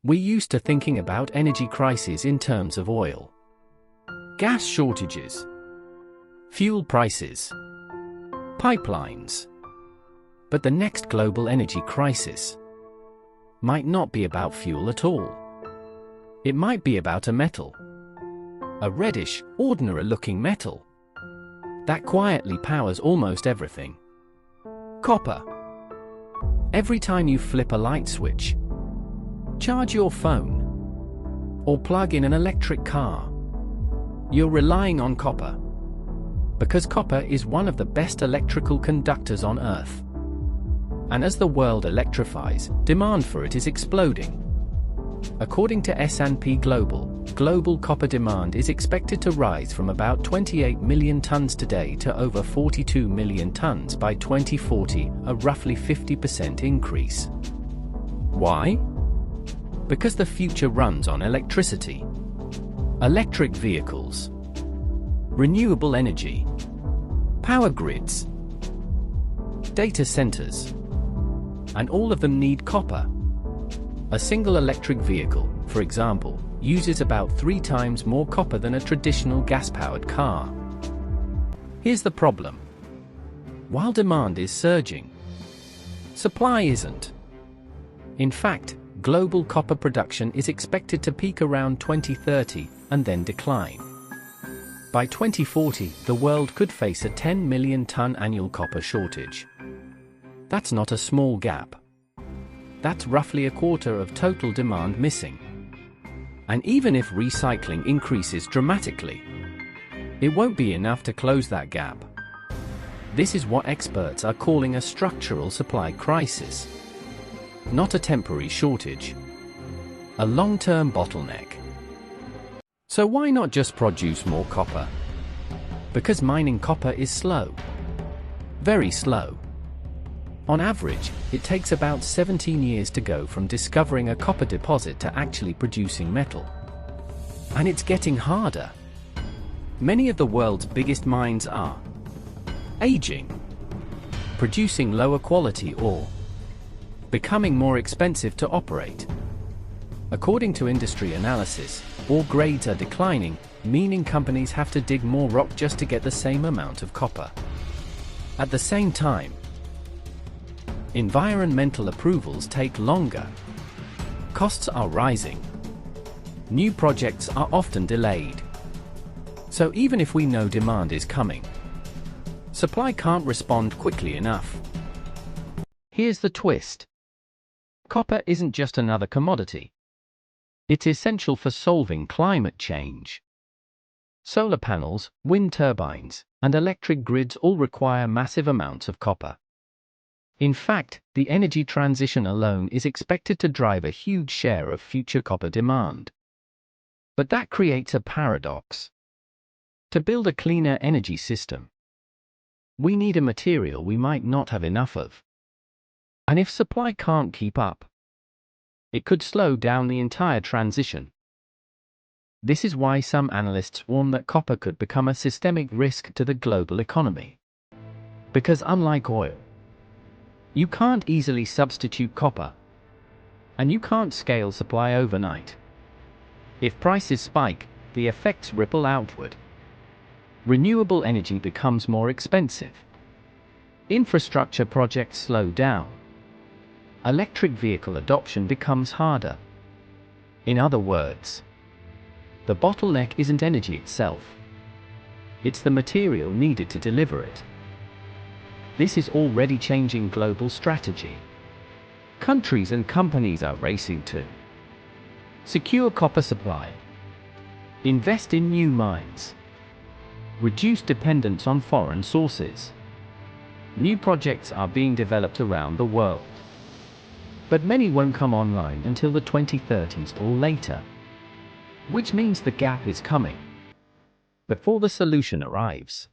We're used to thinking about energy crises in terms of oil, gas shortages, fuel prices, pipelines. But the next global energy crisis might not be about fuel at all. It might be about a metal, a reddish, ordinary-looking metal that quietly powers almost everything. Copper. Every time you flip a light switch, charge your phone, or plug in an electric car, you're relying on copper. Because copper is one of the best electrical conductors on Earth. And as the world electrifies, demand for it is exploding. According to S&P Global, global copper demand is expected to rise from about 28 million tons today to over 42 million tons by 2040, a roughly 50% increase. Why? Because the future runs on electricity, electric vehicles, renewable energy, power grids, data centers, and all of them need copper. A single electric vehicle, for example, uses about 3 times more copper than a traditional gas-powered car. Here's the problem. While demand is surging, supply isn't. In fact, global copper production is expected to peak around 2030 and then decline. By 2040, the world could face a 10 million ton annual copper shortage. That's not a small gap. That's roughly a quarter of total demand missing. And even if recycling increases dramatically, it won't be enough to close that gap. This is what experts are calling a structural supply crisis. Not a temporary shortage. A long-term bottleneck. So why not just produce more copper? Because mining copper is slow. Very slow. On average, it takes about 17 years to go from discovering a copper deposit to actually producing metal. And it's getting harder. Many of the world's biggest mines are aging, producing lower quality ore, becoming more expensive to operate. According to industry analysis, ore grades are declining, meaning companies have to dig more rock just to get the same amount of copper. At the same time, environmental approvals take longer. Costs are rising. New projects are often delayed. So even if we know demand is coming, supply can't respond quickly enough. Here's the twist. Copper isn't just another commodity. It's essential for solving climate change. Solar panels, wind turbines, and electric grids all require massive amounts of copper. In fact, the energy transition alone is expected to drive a huge share of future copper demand. But that creates a paradox. To build a cleaner energy system, we need a material we might not have enough of. And if supply can't keep up, it could slow down the entire transition. This is why some analysts warn that copper could become a systemic risk to the global economy. Because unlike oil, you can't easily substitute copper, and you can't scale supply overnight. If prices spike, the effects ripple outward. Renewable energy becomes more expensive. Infrastructure projects slow down. Electric vehicle adoption becomes harder. In other words, the bottleneck isn't energy itself. It's the material needed to deliver it. This is already changing global strategy. Countries and companies are racing to secure copper supply, invest in new mines, reduce dependence on foreign sources. New projects are being developed around the world, but many won't come online until the 2030s or later, which means the gap is coming before the solution arrives.